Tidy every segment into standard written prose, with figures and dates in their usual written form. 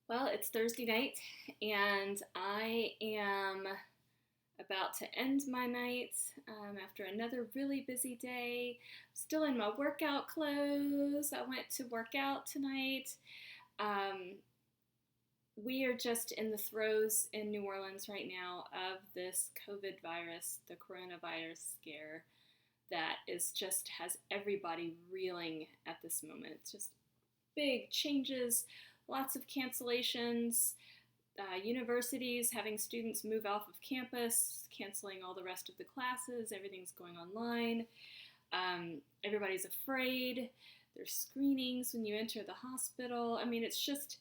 Well, it's Thursday night, and I am about to end my night after another really busy day. Still in my workout clothes. I went to work out tonight. Um, we are just in the throes in New Orleans right now of this COVID virus, the coronavirus scare that is just has everybody reeling at this moment. It's just big changes, lots of cancellations, universities having students move off of campus, canceling all the rest of the classes, everything's going online. Everybody's afraid. There's screenings when you enter the hospital. I mean, it's just,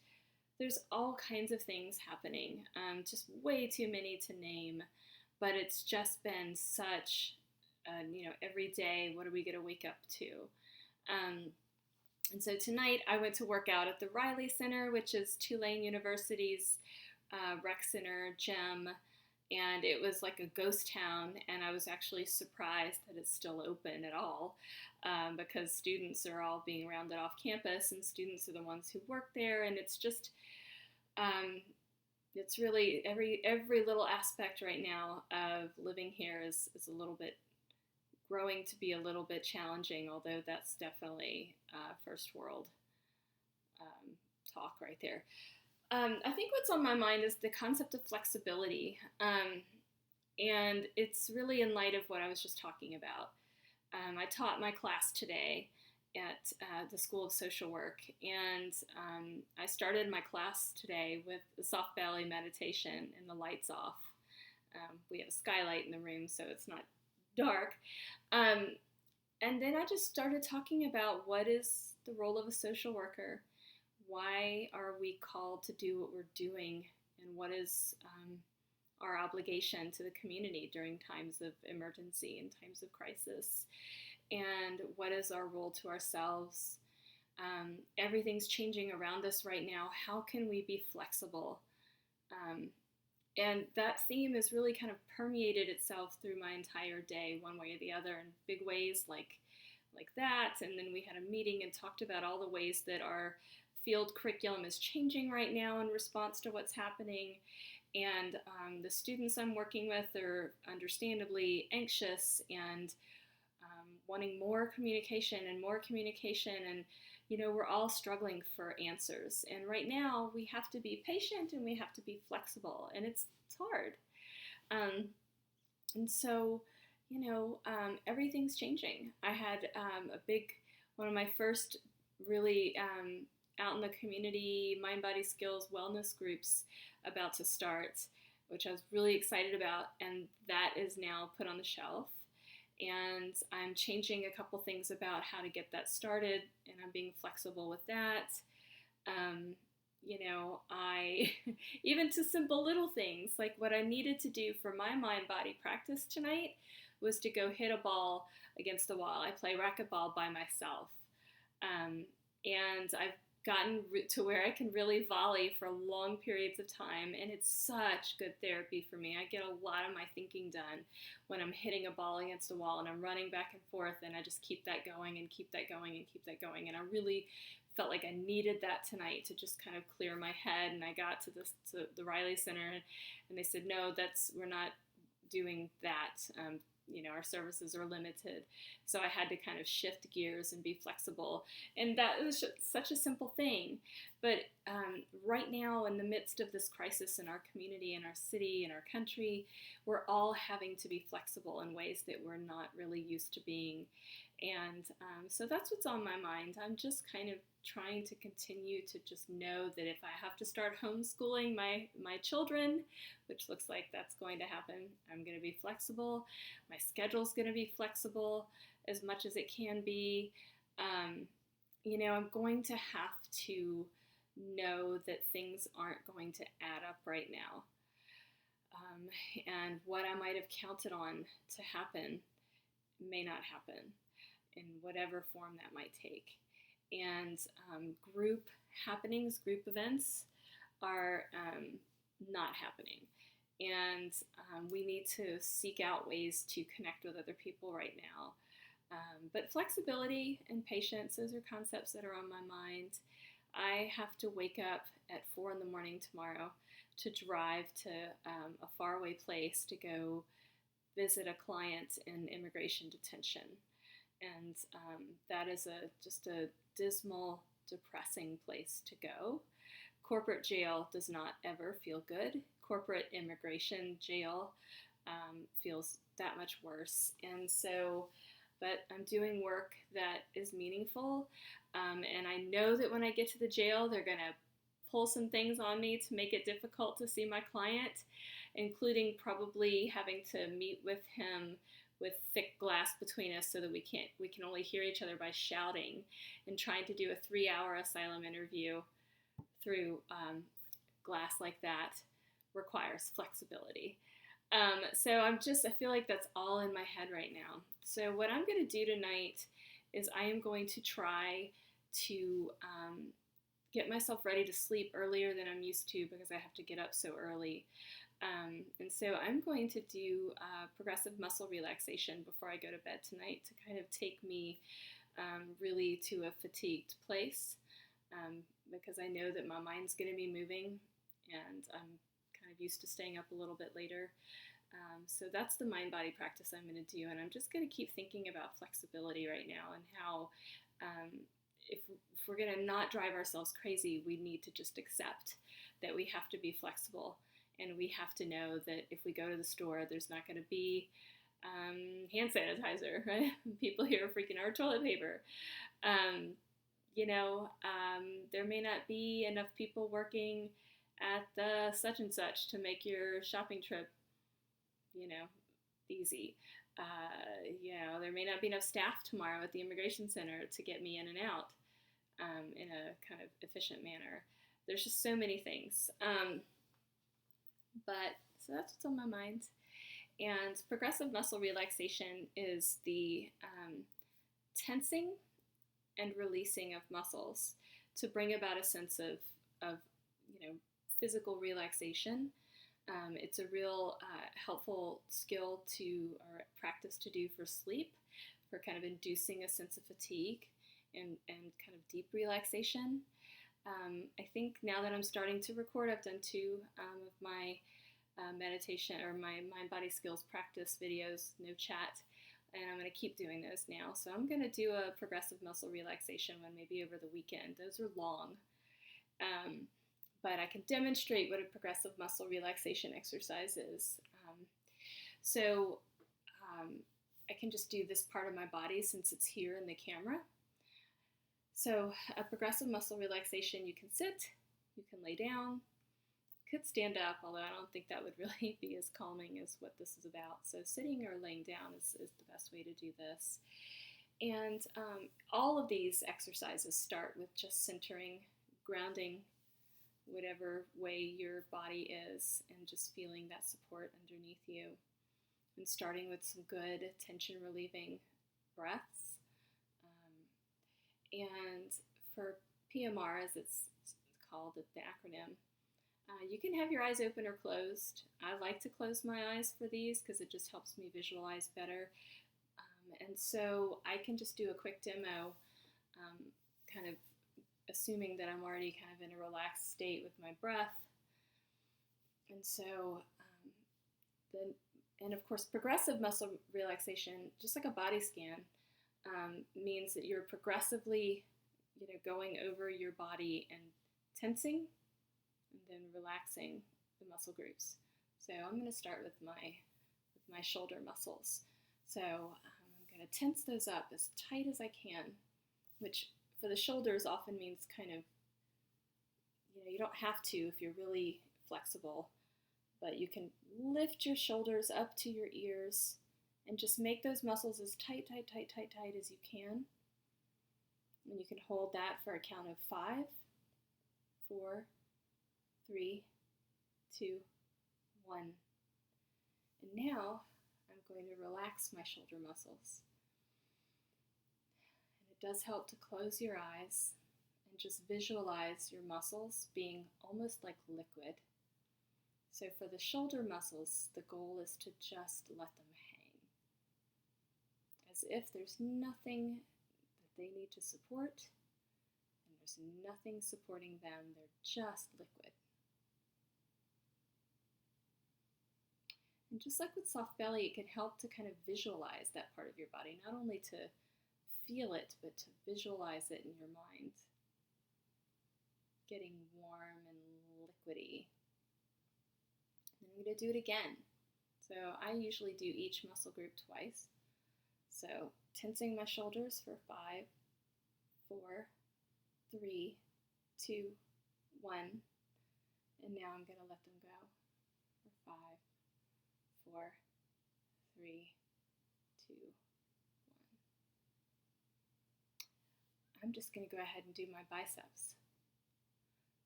there's all kinds of things happening, just way too many to name. But it's just been such, every day, what are we going to wake up to? Um, and so tonight I went to work out at the Riley Center, which is Tulane University's rec center gym, and it was like a ghost town. And I was actually surprised that it's still open at all, because students are all being rounded off campus, and students are the ones who work there. And it's just, um, it's really every little aspect right now of living here is a little bit growing to be a little bit challenging, although that's definitely first world um, talk right there. I think what's on my mind is the concept of flexibility. And it's really in light of what I was just talking about. I taught my class today at the School of Social Work, and I started my class today with a soft belly meditation and the lights off. We have a skylight in the room, so it's not dark. Um, and then I just started talking about what is the role of a social worker. Why are we called to do what we're doing, and what is our obligation to the community during times of emergency and times of crisis, and what is our role to ourselves? Everything's changing around us right now. How can we be flexible? Um, and that theme has really kind of permeated itself through my entire day, one way or the other, in big ways like that. And then we had a meeting and talked about all the ways that our field curriculum is changing right now in response to what's happening. And the students I'm working with are understandably anxious and wanting more communication and more communication. And, we're all struggling for answers. And right now we have to be patient and we have to be flexible. And it's hard. And so, everything's changing. I had one of my first really out in the community mind, body, skills, wellness groups about to start, which I was really excited about. And that is now put on the shelf. And I'm changing a couple things about how to get that started, and I'm being flexible with that. I, even to simple little things, like what I needed to do for my mind body practice tonight was to go hit a ball against the wall. I play racquetball by myself. And I've gotten to where I can really volley for long periods of time, and it's such good therapy for me. I get a lot of my thinking done when I'm hitting a ball against a wall and I'm running back and forth, and I just keep that going and keep that going and keep that going. And I really felt like I needed that tonight to just kind of clear my head. And I got to the Riley Center, and they said, no, we're not doing that. Our services are limited. So I had to kind of shift gears and be flexible. And that was such a simple thing. But right now, in the midst of this crisis in our community, in our city, in our country, we're all having to be flexible in ways that we're not really used to being. And so that's what's on my mind. I'm just kind of trying to continue to just know that if I have to start homeschooling my children, which looks like that's going to happen, I'm going to be flexible. My schedule's going to be flexible as much as it can be. I'm going to have to know that things aren't going to add up right now. And what I might have counted on to happen may not happen, in whatever form that might take. And group happenings, group events are not happening. And we need to seek out ways to connect with other people right now. But flexibility and patience, those are concepts that are on my mind. I have to wake up at 4 in the morning tomorrow to drive to a faraway place to go visit a client in immigration detention. And that is just a dismal, depressing place to go. Corporate jail does not ever feel good. Corporate immigration jail feels that much worse. And so, but I'm doing work that is meaningful. And I know that when I get to the jail, they're going to pull some things on me to make it difficult to see my client, including probably having to meet with him with thick glass between us so that we can only hear each other by shouting, and trying to do a 3-hour asylum interview through glass like that requires flexibility. So I feel like that's all in my head right now. So what I'm going to do tonight is I am going to try to get myself ready to sleep earlier than I'm used to because I have to get up so early. And so I'm going to do progressive muscle relaxation before I go to bed tonight to kind of take me really to a fatigued place, because I know that my mind's going to be moving and I'm kind of used to staying up a little bit later. So that's the mind-body practice I'm going to do, and I'm just going to keep thinking about flexibility right now and how if we're going to not drive ourselves crazy, we need to just accept that we have to be flexible, and we have to know that if we go to the store, there's not going to be hand sanitizer, right? People here are freaking out toilet paper. There may not be enough people working at the such and such to make your shopping trip, easy. There may not be enough staff tomorrow at the immigration center to get me in and out in a kind of efficient manner. There's just so many things. So that's what's on my mind. And progressive muscle relaxation is the tensing and releasing of muscles to bring about a sense of physical relaxation. It's a real helpful skill or practice to do for sleep, for kind of inducing a sense of fatigue and kind of deep relaxation. I think now that I'm starting to record, I've done 2 of my meditation or my mind body skills practice videos, no chat, and I'm going to keep doing those now. So I'm going to do a progressive muscle relaxation one maybe over the weekend. Those are long. But I can demonstrate what a progressive muscle relaxation exercise is. I can just do this part of my body since it's here in the camera. So a progressive muscle relaxation, you can sit, you can lay down, you could stand up, although I don't think that would really be as calming as what this is about. So sitting or laying down is the best way to do this. And all of these exercises start with just centering, grounding, whatever way your body is, and just feeling that support underneath you. And starting with some good tension relieving breaths. And for PMR, as it's called, the acronym, you can have your eyes open or closed. I like to close my eyes for these because it just helps me visualize better. And so I can just do a quick demo, kind of assuming that I'm already kind of in a relaxed state with my breath. And so, and of course, progressive muscle relaxation, just like a body scan, means that you're progressively, going over your body and tensing and then relaxing the muscle groups. So I'm going to start with my shoulder muscles. So I'm going to tense those up as tight as I can, which for the shoulders often means kind of, you don't have to if you're really flexible, but you can lift your shoulders up to your ears and just make those muscles as tight as you can. And you can hold that for a count of 5, 4, 3, 2, 1. And now I'm going to relax my shoulder muscles. And it does help to close your eyes and just visualize your muscles being almost like liquid. So for the shoulder muscles, the goal is to just let them hang, as if there's nothing that they need to support, and There's nothing supporting them. They're just liquid. And just like with soft belly, it can help to kind of visualize that part of your body, not only to feel it, but to visualize it in your mind. Getting warm and liquidy. And I'm going to do it again. So I usually do each muscle group twice. So tensing my shoulders for 5, 4, 3, 2, 1. And now I'm going to let them go for 5, 4, 3, 2, 1. I'm just going to go ahead and do my biceps.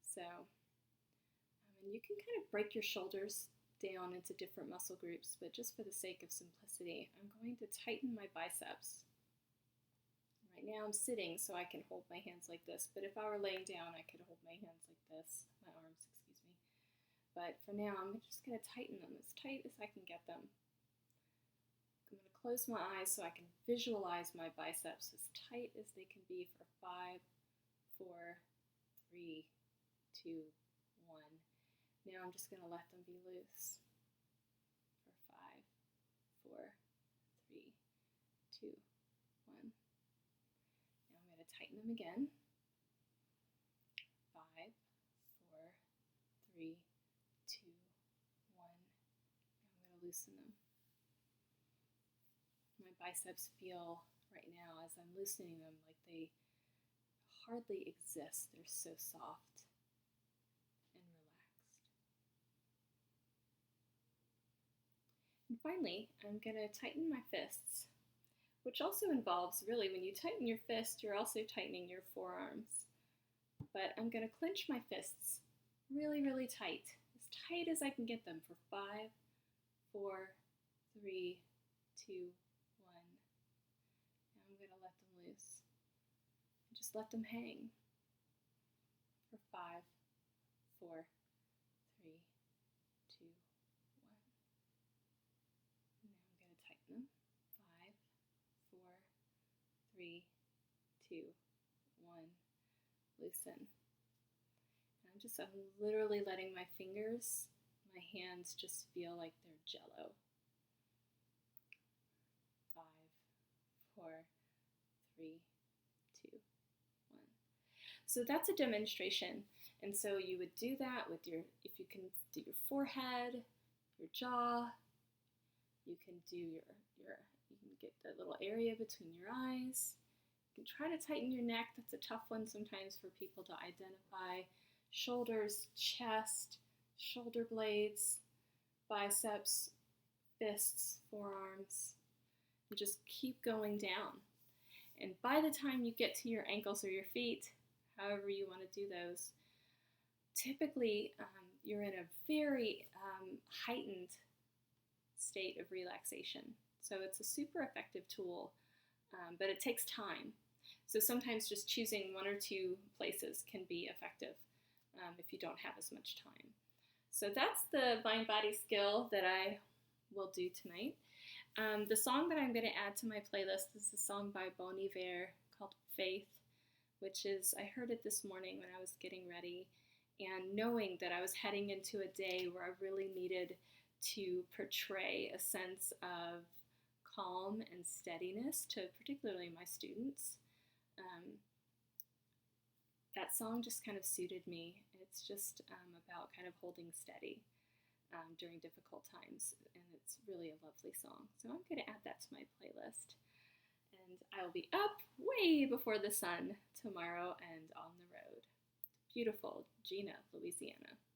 So, and you can kind of break your shoulders down into different muscle groups, but just for the sake of simplicity, I'm going to tighten my biceps. Right now I'm sitting so I can hold my hands like this, but if I were laying down, I could hold my hands like this, my arms, excuse me. But for now, I'm just going to tighten them as tight as I can get them. I'm going to close my eyes so I can visualize my biceps as tight as they can be for 5, 4, 3, 2, 1. Now I'm just going to let them be loose for 5, 4, 3, 2, 1. Now I'm going to tighten them again. 5, 4, 3, 2, 1. Now I'm going to loosen them. My biceps feel right now as I'm loosening them like they hardly exist. They're so soft and relaxed. And finally, I'm going to tighten my fists, which also involves, really, when you tighten your fist, you're also tightening your forearms. But I'm going to clench my fists really, really tight as I can get them for 5, 4, 3, 2, 1. Now I'm going to let them loose. Just let them hang for 5, 4, 3, 2, 1. Now I'm going to tighten them. 5, 4, 3, 2, 1. Loosen. I'm literally letting my fingers, my hands just feel like they're jello. 5, 4, 3, 2, 1. So that's a demonstration. And so you would do that with if you can do your forehead, your jaw, you can do you can get the little area between your eyes. You can try to tighten your neck. That's a tough one sometimes for people to identify. Shoulders, chest, shoulder blades, biceps, fists, forearms, and just keep going down. And by the time you get to your ankles or your feet, however you want to do those, typically you're in a very heightened state of relaxation. So it's a super effective tool, but it takes time. So sometimes just choosing 1 or 2 places can be effective if you don't have as much time. So that's the mind body skill that I will do tonight. The song that I'm going to add to my playlist is a song by Bon Iver called Faith, which is, I heard it this morning when I was getting ready, and knowing that I was heading into a day where I really needed to portray a sense of calm and steadiness to particularly my students. That song just kind of suited me. It's just about kind of holding steady during difficult times, and it's really a lovely song. So I'm going to add that to my playlist. And I will be up way before the sun tomorrow and on the road. Beautiful Gina, Louisiana.